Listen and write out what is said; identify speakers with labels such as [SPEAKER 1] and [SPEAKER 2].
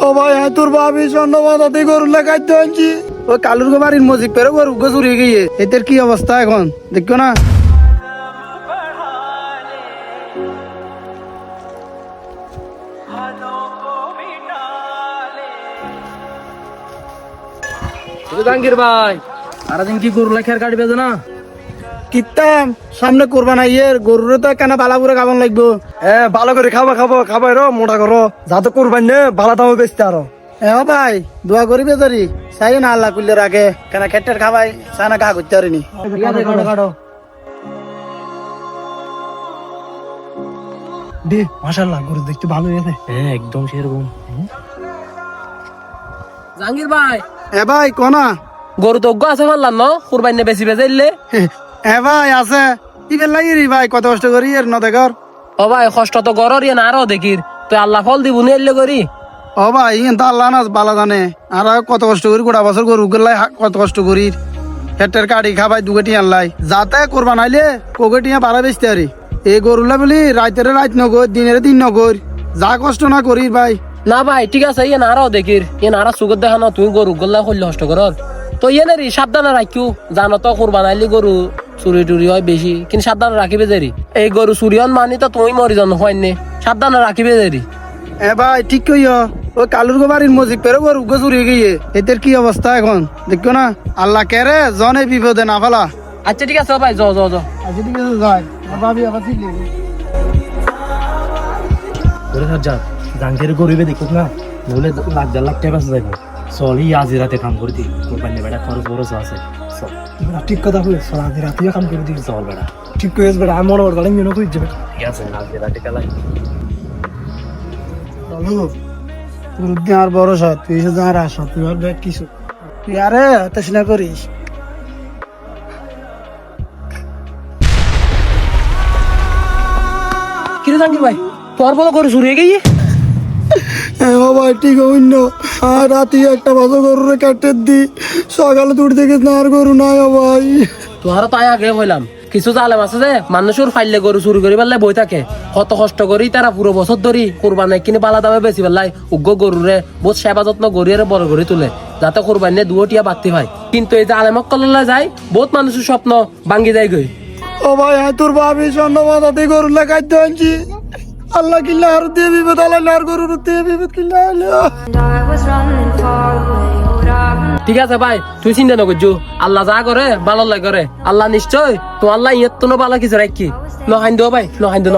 [SPEAKER 1] ও ভাই হ্যাঁ তোর ভাবি স্বর্ণ বাঁধাতে গরু লাগাইতে আনছি ওই কালুর বাড়ির মসজিদ পেরে গরু চুরি গিয়ে এদের কি অবস্থা এখন দেখো না।
[SPEAKER 2] জাহাঙ্গীর ভাই সারাদিন কি গরু লেখার কাটি বেজে না
[SPEAKER 1] কিতাম সামনে করবা না গরুরে তো কেন বালাপুরে খাবার লাগবো।
[SPEAKER 3] ভালো করে খাবার রো মোটা করো যাতে করবেন না ভালো দামে বেচতে আরো।
[SPEAKER 1] ভাই দোয়া করি বেজারি চাই না আল্লাহ করলে রাখে কেন খেটের খাবাই চানা গা করতে পারিনি।
[SPEAKER 3] দে মাশাআল্লাহ গরু দেখতে ভালো হয়েছে।
[SPEAKER 2] হ্যাঁ একদম সেরকম। জাহাঙ্গীর ভাই
[SPEAKER 1] ভাই কোনা
[SPEAKER 2] গরু তো আছে মারলাম ন কুরবানি বেশি বেজাইলে।
[SPEAKER 1] ভাই আছে ইবেল লাগি রে ভাই কত কষ্ট করি এর ন দেখর।
[SPEAKER 2] ও ভাই কষ্ট তো গরর ইয়ে না আরো দেখির তো আল্লাহ ফল দিব নি এলে করি।
[SPEAKER 1] ও ভাই ইন তো আল্লাহ না বালা জানে আর কত কষ্ট করি গোটা বছর গরু গেলাই কত কষ্ট করি খেটের কাটি খাবাই দুগেটি আনলাই যাতে করবা নাইলে কোগেটিয়া পারা বেচতে আরি এই গরুলা বলি রাইতের রাত নগর দিনের দিন নগর যা কষ্ট না করি ভাই।
[SPEAKER 2] না ভাই ঠিক আছে ইয়ে না আরো দেখির ইয়ে না আরো সুগত দেখা না তুমি গরু গল্লা করলে কষ্ট করর তো ইয়ে না রে সাবধানে রাখিও জানো তো কুরবান আইলি গরু চুরি টুরি হয় বেশি কিন্তু সাবধানে রাখিবে দেরি এই গরু চুরি হন মানি তো তুমি মরি জানো হয় নে সাবধানে রাখিবে দেরি।
[SPEAKER 1] ভাই ঠিক কইও ওই কালুর বাড়ির মসজিদ পেরে গরু চুরি গিয়ে এদের কি অবস্থা এখন দেখো না আল্লাহ কেরে জনে বিপদে না ফেলা।
[SPEAKER 2] আচ্ছা ঠিক আছে ভাই যাও যাও যাও।
[SPEAKER 1] আচ্ছা ঠিক আছে যাই ভাবি আবার চিনলে
[SPEAKER 3] জাঙ্গের গরিবে দেখুক না নইলে লাখ দেড় লাখ টাকা যাইব চলি আজি রাতে কাম করে দিই কোরবানি বেটা খরচ বরচ আছে ঠিক কথা কইছ আজি রাতে কাম করে দিই চল বেটা ঠিক কইছ বেটা আমার ওর গাড়ি মেনো কই যাবে ঠিক আছে আজি রাতে কালাই
[SPEAKER 1] চলো তোর আর বড় সৎ তুই শুধু আর আস তুই আর দেখ কিছু তুই আরে তেসনা করিস।
[SPEAKER 2] কিরে জাহাঙ্গীর ভাই তোর বলো গরু চুরি হয়ে গিয়ে।
[SPEAKER 1] ভাই ঠিক অন্য আর রাতে একটা বাজে গরুরে কাটে দি সকালে দূর থেকে না আর গরু নাই ভাই।
[SPEAKER 2] তোহারও তাই আগে হইলাম কিছু জালেম আছে যে মানুষের ফাইলে গরু চুরি করি পারলে বই থাকে কত কষ্ট করি তারা পুরো বছর ধরি কোরবানি কিনে পালা দামে বেশি পেলাই উগ্র গরুরে বহুত সেবা যত্ন গরিয়ে বড় করে তুলে যাতে কোরবানি দুটিয়া বাড়তি হয় কিন্তু এই যে আলেমক কল্লা যায় বহুত মানুষের স্বপ্ন ভাঙ্গি যায় গই।
[SPEAKER 1] ও ভাই হ্যাঁ তোর ভাবি স্বর্ণ বাঁধাতে গরু লাগাইতে আনছি আল্লাহ কিল্লা আর দিয়ে বিপদ আল্লাহ আর গরুর দিয়ে বিপদ কিল্লা
[SPEAKER 2] ঠিক আছে ভাই তুই চিন্তা নকরছু আল্লাহ যা করে ভালো লাগে করে আল্লাহ নিশ্চয় তো আল্লাহ ইয়ত তো ভালো কিছু রাখি নহাইন দেও ভাই নহাইন দেও